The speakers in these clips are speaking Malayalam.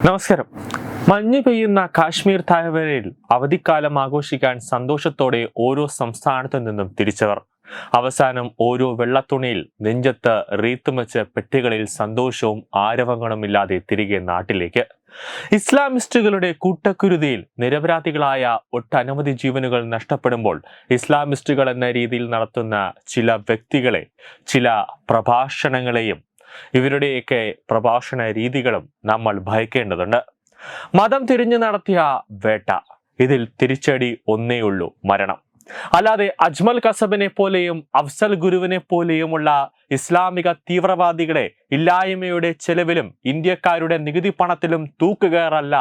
നമസ്കാരം. മഞ്ഞ് പെയ്യുന്ന കാശ്മീർ താഴ്വരയിൽ അവധിക്കാലം ആഘോഷിക്കാൻ സന്തോഷത്തോടെ ഓരോ സംസ്ഥാനത്തു നിന്നും തിരിച്ചവർ. അവസാനം ഓരോ വെള്ളത്തുണിയിൽ നെഞ്ചത്ത് റീത്തുമച്ച് പെട്ടികളിൽ സന്തോഷവും ആരവങ്ങളുമില്ലാതെ തിരികെ നാട്ടിലേക്ക്. ഇസ്ലാമിസ്റ്റുകളുടെ കൂട്ടക്കുരുതിയിൽ നിരപരാധികളായ ഒട്ടനവധി ജീവനുകൾ നഷ്ടപ്പെടുമ്പോൾ ഇസ്ലാമിസ്റ്റുകൾ എന്ന രീതിയിൽ നടത്തുന്ന ചില വ്യക്തികളെ, ചില പ്രഭാഷണങ്ങളെയും ഇവരുടെയൊക്കെ പ്രഭാഷണ രീതികളും നമ്മൾ ഭയക്കേണ്ടതുണ്ട്. മതം തിരിഞ്ഞു നടത്തിയ വേട്ട, ഇതിൽ തിരിച്ചടി ഒന്നേയുള്ളൂ, മരണം. അല്ലാതെ അജ്മൽ കസബിനെ പോലെയും അഫ്സൽ ഗുരുവിനെ പോലെയുമുള്ള ഇസ്ലാമിക തീവ്രവാദികളെ ഇല്ലായ്മയുടെ ചെലവിലും ഇന്ത്യക്കാരുടെ നികുതി പണത്തിലും തൂക്കുകയറല്ല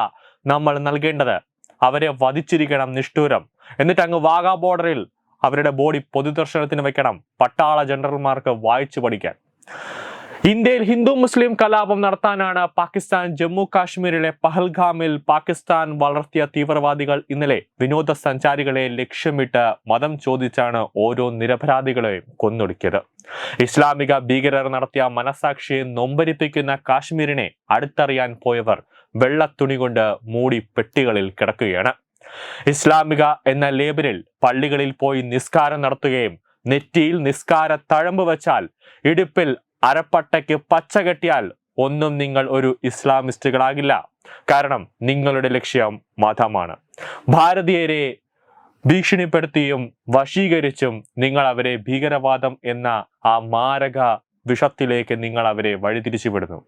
നമ്മൾ നൽകേണ്ടത്. അവരെ വധിച്ചിരിക്കണം നിഷ്ഠൂരം. എന്നിട്ട് അങ്ങ് വാഗാ ബോർഡറിൽ അവരുടെ ബോഡി പൊതുദർശനത്തിന് വെക്കണം, പട്ടാള ജനറൽമാർക്ക് വായിച്ചു പഠിക്കാൻ. ഇന്ത്യയിൽ ഹിന്ദു മുസ്ലിം കലാപം നടത്താനാണ് പാകിസ്ഥാൻ ജമ്മു കാശ്മീരിലെ പഹൽഗാമിൽ പാകിസ്ഥാൻ വളർത്തിയ തീവ്രവാദികൾ ഇന്നലെ വിനോദസഞ്ചാരികളെ ലക്ഷ്യമിട്ട് മതം ചോദിച്ചാണ് ഓരോ നിരപരാധികളെയും കൊന്നൊടുക്കിയത്. ഇസ്ലാമിക ഭീകരർ നടത്തിയ മനസാക്ഷിയെ നൊമ്പരിപ്പിക്കുന്ന കാശ്മീരിനെ അടുത്തറിയാൻ പോയവർ വെള്ളത്തുണി കൊണ്ട് മൂടി പെട്ടികളിൽ കിടക്കുകയാണ്. ഇസ്ലാമിക എന്ന ലേബലിൽ പള്ളികളിൽ പോയി നിസ്കാരം നടത്തുകയും നെറ്റിയിൽ നിസ്കാര തഴമ്പ് വെച്ചാൽ ഇടുപ്പിൽ അരപ്പട്ടയ്ക്ക് പച്ച കെട്ടിയാൽ ഒന്നും നിങ്ങൾ ഒരു ഇസ്ലാമിസ്റ്റുകളാകില്ല. കാരണം നിങ്ങളുടെ ലക്ഷ്യം മതമാണ്. ഭാരതീയരെ ഭീഷണിപ്പെടുത്തിയും വശീകരിച്ചും നിങ്ങൾ അവരെ ഭീകരവാദം എന്ന ആ മാരക വിഷത്തിലേക്ക് നിങ്ങൾ അവരെ വഴിതിരിച്ചു വിടുന്നു.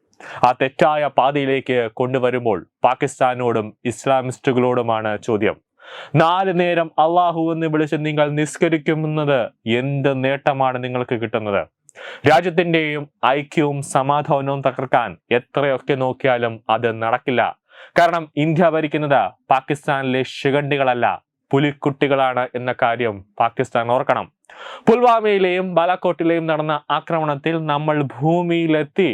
ആ തെറ്റായ പാതയിലേക്ക് കൊണ്ടുവരുമ്പോൾ പാകിസ്ഥാനോടും ഇസ്ലാമിസ്റ്റുകളോടുമാണ് ചോദ്യം. 4 നേരം അള്ളാഹു എന്ന് വിളിച്ച് നിങ്ങൾ നിസ്കരിക്കുന്നത് എന്ത് നേട്ടമാണ് നിങ്ങൾക്ക് കിട്ടുന്നത്? രാജ്യത്തിന്റെയും ഐക്യവും സമാധാനവും തകർക്കാൻ എത്രയൊക്കെ നോക്കിയാലും അത് നടക്കില്ല. കാരണം ഇന്ത്യ ഭരിക്കുന്നത് പാകിസ്ഥാനിലെ ശിഖണ്ഡികളല്ല, പുലിക്കുട്ടികളാണ് എന്ന കാര്യം പാകിസ്ഥാൻ ഓർക്കണം. പുൽവാമയിലെയും ബാലാക്കോട്ടിലെയും നടന്ന ആക്രമണത്തിൽ നമ്മൾ ഭൂമിയിലെത്തി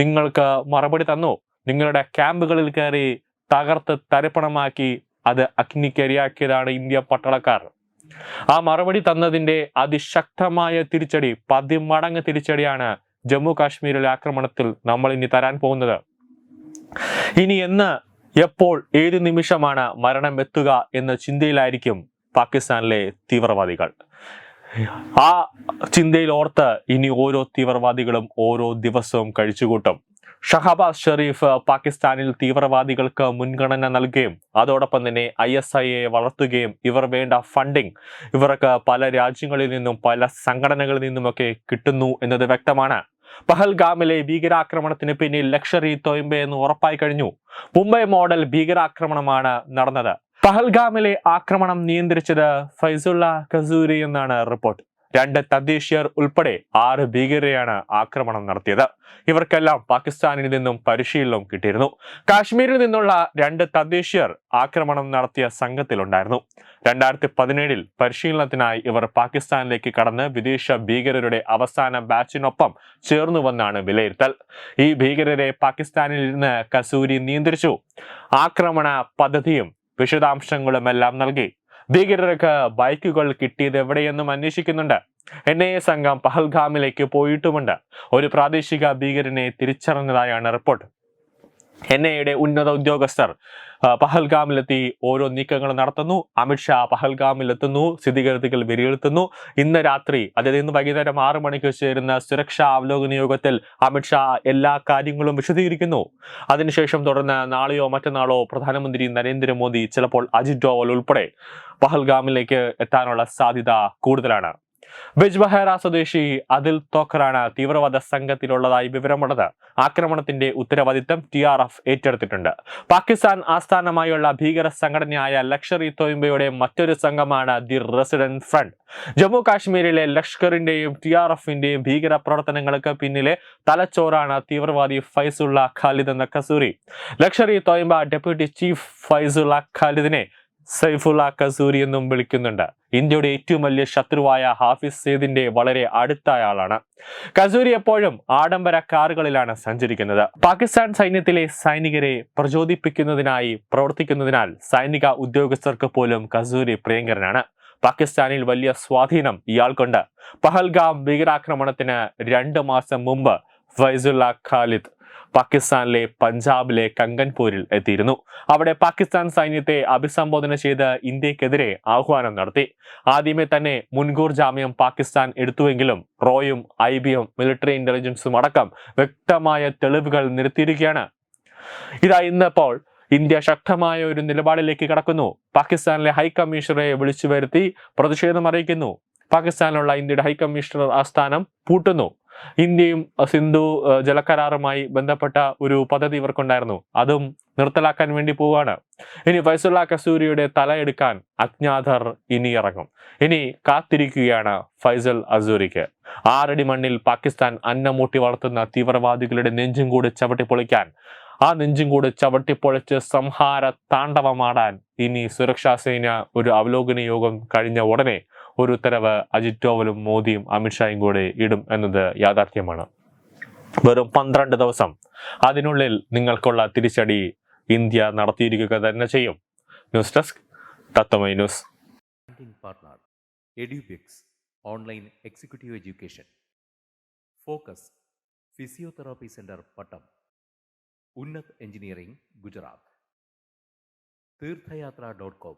നിങ്ങൾക്ക് മറുപടി തന്നു. നിങ്ങളുടെ ക്യാമ്പുകളിൽ കയറി തകർത്ത് തരിപ്പണമാക്കി അത് അഗ്നിക്കരിയാക്കിയതാണ് ഇന്ത്യ പട്ടാളക്കാർ. ആ മറുപടി തന്നതിന്റെ അതിശക്തമായ തിരിച്ചടി, 10 മടങ്ങ് തിരിച്ചടിയാണ് ജമ്മു കാശ്മീരിലെ ആക്രമണത്തിൽ നമ്മൾ ഇനി തരാൻ പോകുന്നത്. ഇനി എന്ന്, എപ്പോൾ, ഏത് നിമിഷമാണ് മരണം എത്തുക എന്ന ചിന്തയിലായിരിക്കും പാകിസ്ഥാനിലെ തീവ്രവാദികൾ. ആ ചിന്തയിൽ ഓർത്ത് ഇനി ഓരോ തീവ്രവാദികളും ഓരോ ദിവസവും കഴിച്ചുകൂട്ടും. ഷഹബാസ് ഷെരീഫ് പാകിസ്ഥാനിൽ തീവ്രവാദികൾക്ക് മുൻഗണന നൽകുകയും അതോടൊപ്പം തന്നെ ISIയെ വളർത്തുകയും ഇവർ വേണ്ട ഫണ്ടിങ് ഇവർക്ക് പല രാജ്യങ്ങളിൽ നിന്നും പല സംഘടനകളിൽ നിന്നുമൊക്കെ കിട്ടുന്നു എന്നത് വ്യക്തമാണ്. പഹൽഗാമിലെ ഭീകരാക്രമണത്തിന് പിന്നിൽ ലഷ്കർ-ഇ തോയ്ബ എന്ന് ഉറപ്പായി കഴിഞ്ഞു. മുംബൈ മോഡൽ ഭീകരാക്രമണമാണ് നടന്നത്. പഹൽഗാമിലെ ആക്രമണം നിയന്ത്രിച്ചത് ഫൈസുള്ള ഖസൂരി എന്നാണ് റിപ്പോർട്ട്. 2 തദ്ദേശീയർ ഉൾപ്പെടെ 6 ഭീകരരെയാണ് ആക്രമണം നടത്തിയത്. ഇവർക്കെല്ലാം പാകിസ്ഥാനിൽ നിന്നും പരിശീലനം കിട്ടിയിരുന്നു. കാശ്മീരിൽ നിന്നുള്ള 2 തദ്ദേശീയർ ആക്രമണം നടത്തിയ സംഘത്തിലുണ്ടായിരുന്നു. 2017 പരിശീലനത്തിനായി ഇവർ പാകിസ്ഥാനിലേക്ക് കടന്ന് വിദേശ ഭീകരരുടെ അവസാന ബാച്ചിനൊപ്പം ചേർന്നുവെന്നാണ് വിലയിരുത്തൽ. ഈ ഭീകരരെ പാകിസ്ഥാനിൽ നിന്ന് കസൂരി നിയന്ത്രിച്ചു. ആക്രമണ പദ്ധതിയും വിശദാംശങ്ങളുമെല്ലാം നൽകി. ഭീകരർക്ക് ബൈക്കുകൾ കിട്ടിയത് എവിടെയെന്നും അന്വേഷിക്കുന്നുണ്ട്. NIA സംഘം പഹൽഗാമിലേക്ക് പോയിട്ടുമുണ്ട്. ഒരു പ്രാദേശിക ഭീകരനെ തിരിച്ചറിഞ്ഞതായാണ് റിപ്പോർട്ട്. NIAയുടെ ഉന്നത ഉദ്യോഗസ്ഥർ പഹൽഗാമിലെത്തി ഓരോ നീക്കങ്ങൾ നടത്തുന്നു. അമിത്ഷാ പഹൽഗാമിലെത്തുന്നു, സ്ഥിതിഗതികൾ വിലയിരുത്തുന്നു. ഇന്ന് രാത്രി, അതായത് ഇന്ന് വൈകുന്നേരം 6 മണിക്ക് ചേരുന്ന സുരക്ഷാ അവലോകന യോഗത്തിൽ അമിത്ഷാ എല്ലാ കാര്യങ്ങളും വിശദീകരിക്കുന്നു. അതിനുശേഷം തുടർന്ന് നാളെയോ മറ്റന്നാളോ പ്രധാനമന്ത്രി നരേന്ദ്രമോദി, ചിലപ്പോൾ അജിത് ഡോവൽ ഉൾപ്പെടെ പഹൽഗാമിലേക്ക് എത്താനുള്ള സാധ്യത കൂടുതലാണ്. ബിജ്ബഹേറ സ്വദേശി അദിൽ തോക്കറാണ് തീവ്രവാദ സംഘത്തിലുള്ളതായി വിവരമുള്ളത്. ആക്രമണത്തിന്റെ ഉത്തരവാദിത്തം TRF ഏറ്റെടുത്തിട്ടുണ്ട്. പാകിസ്ഥാൻ ആസ്ഥാനമായുള്ള ഭീകര സംഘടനയായ ലഷ്കർ-ഇ തോയ്ബയുടെ മറ്റൊരു സംഘമാണ് ദി റെസിഡന്റ് ഫ്രണ്ട്. ജമ്മു കാശ്മീരിലെ ലഷ്കറിന്റെയും TRFന്റെയും ഭീകര പ്രവർത്തനങ്ങൾക്ക് പിന്നിലെ തലച്ചോറാണ് തീവ്രവാദി ഫൈസുള്ള ഖാലിദ് എന്ന കസൂരി. ലഷ്കർ-ഇ തോയ്ബ ഡെപ്യൂട്ടി ചീഫ് ഫൈസുള്ള ഖാലിദിനെ സൈഫുള്ള കസൂരി എന്നും വിളിക്കുന്നുണ്ട്. ഇന്ത്യയുടെ ഏറ്റവും വലിയ ശത്രുവായ ഹാഫിസ് സെയ്ദിന്റെ വളരെ അടുത്തയാളാണ്. കസൂരി എപ്പോഴും ആഡംബര കാറുകളിലാണ് സഞ്ചരിക്കുന്നത്. പാകിസ്ഥാൻ സൈന്യത്തിലെ സൈനികരെ പ്രചോദിപ്പിക്കുന്നതിനായി പ്രവർത്തിക്കുന്നതിനാൽ സൈനിക ഉദ്യോഗസ്ഥർക്ക് പോലും കസൂരി പ്രിയങ്കരനാണ്. പാകിസ്ഥാനിൽ വലിയ സ്വാധീനം ഇയാൾക്കുണ്ട്. പഹൽഗാം ഭീകരാക്രമണത്തിന് 2 മാസം മുമ്പ് ഫൈസുള്ള ഖാലിദ് പാകിസ്ഥാനിലെ പഞ്ചാബിലെ കങ്കൻപൂരിൽ എത്തിയിരുന്നു. അവിടെ പാകിസ്ഥാൻ സൈന്യത്തെ അഭിസംബോധന ചെയ്ത് ഇന്ത്യക്കെതിരെ ആഹ്വാനം നടത്തി. ആദ്യമേ തന്നെ മുൻകൂർ ജാമ്യം പാകിസ്ഥാൻ എടുത്തുവെങ്കിലും റോയും IBM മിലിറ്ററി ഇന്റലിജൻസും അടക്കം വ്യക്തമായ തെളിവുകൾ നിരത്തിയിരിക്കുകയാണ്. ഇന്നിപ്പോൾ ഇന്ത്യ ശക്തമായ ഒരു നിലപാടിലേക്ക് കടക്കുന്നു. പാകിസ്ഥാനിലെ ഹൈക്കമ്മീഷണറെ വിളിച്ചു വരുത്തി പ്രതിഷേധം അറിയിക്കുന്നു. പാകിസ്ഥാനിലുള്ള ഇന്ത്യയുടെ ഹൈക്കമ്മീഷണർ ആസ്ഥാനം പൂട്ടുന്നു. ഇന്ത്യയും സിന്ധു ജലകരാറുമായി ബന്ധപ്പെട്ട ഒരു പദ്ധതി ഇവർക്കുണ്ടായിരുന്നു, അതും നിർത്തലാക്കാൻ വേണ്ടി പോവുകയാണ്. ഇനി ഫൈസുള്ള കസൂരിയുടെ തലയെടുക്കാൻ അജ്ഞാതർ ഇനി ഇറങ്ങും. ഇനി കാത്തിരിക്കുകയാണ് ഫൈസൽ അസൂരിക്ക്. 6 അടി മണ്ണിൽ പാകിസ്ഥാൻ അന്നമൂട്ടി വളർത്തുന്ന തീവ്രവാദികളുടെ നെഞ്ചും കൂടി ചവിട്ടിപ്പൊളിക്കാൻ, ആ നെഞ്ചും കൂടി ചവിട്ടിപ്പൊളിച്ച് സംഹാര താണ്ഡവമാടാൻ ഇനി സുരക്ഷാ സേന ഒരു അവലോകന യോഗം കഴിഞ്ഞ ഉടനെ ഒരു ഉത്തരവ് അജിത് ഡോവലും മോദിയും അമിത്ഷായും കൂടെ ഇടും എന്നത് യാഥാർത്ഥ്യമാണ്. വെറും 12 ദിവസം, അതിനുള്ളിൽ നിങ്ങൾക്കുള്ള തിരിച്ചടി ഇന്ത്യ നടത്തിയിരിക്കുക തന്നെ ചെയ്യും. News desk Tatvamayi news. Partner Edubix online executive education, focus physiotherapy centre Pattom, Unnat engineering Gujarat, തീർത്ഥയാത്ര.com,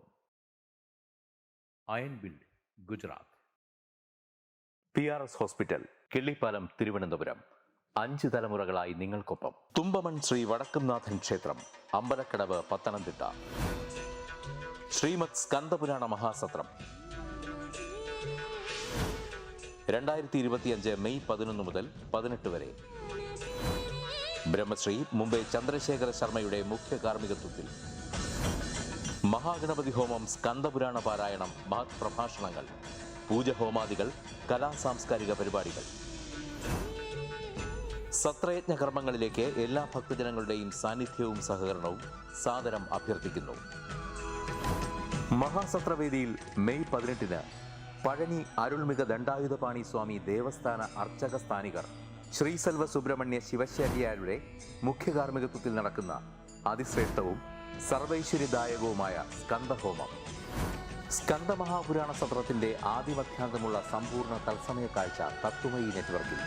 iron build Gujarat, PRS hospital Killipalam Thiruvananthapuram. 5 തലമുറകളായി നിങ്ങൾക്കൊപ്പം. തുമ്പമൺ ശ്രീ വടക്കുംനാഥൻ ക്ഷേത്രം, അമ്പലക്കടവ്, പത്തനംതിട്ട. ശ്രീമദ് സ്കന്ദപുരാണ മഹാസത്രം 2025 മെയ് 11 മുതൽ 18 വരെ. ബ്രഹ്മശ്രീ മുംബൈ ചന്ദ്രശേഖര ശർമ്മയുടെ മുഖ്യ കാർമ്മികത്വത്തിൽ മഹാഗണപതി ഹോമം, സ്കന്ദപുരാണ പാരായണം, മഹത് പ്രഭാഷണങ്ങൾ, പൂജഹോമാദികൾ, കലാസാംസ്കാരിക പരിപാടികൾ. സത്രയജ്ഞ കർമ്മങ്ങളിലേക്ക് എല്ലാ ഭക്തജനങ്ങളുടെയും സാന്നിധ്യവും സഹകരണവും സാദരം അഭ്യർത്ഥിക്കുന്നു. മഹാസത്രവേദിയിൽ മെയ് 18 പഴനി അരുൾമിക ദണ്ഡായുധപാണി സ്വാമി ദേവസ്ഥാന അർച്ചക സ്ഥാനികർ ശ്രീസെൽവ സുബ്രഹ്മണ്യ ശിവശാരിയാരുടെ മുഖ്യ കാർമ്മികത്വത്തിൽ നടക്കുന്ന അതിശ്രേഷ്ഠവും സർവൈശ്വര്യദായകവുമായ സ്കന്ദഹോമം. സ്കന്ദമഹാപുരാണ സത്രത്തിന്റെ ആദിമധ്യാന്തമുള്ള സമ്പൂർണ്ണ തത്സമയ കാഴ്ച തത്വമയി നെറ്റ്വർക്കിൽ.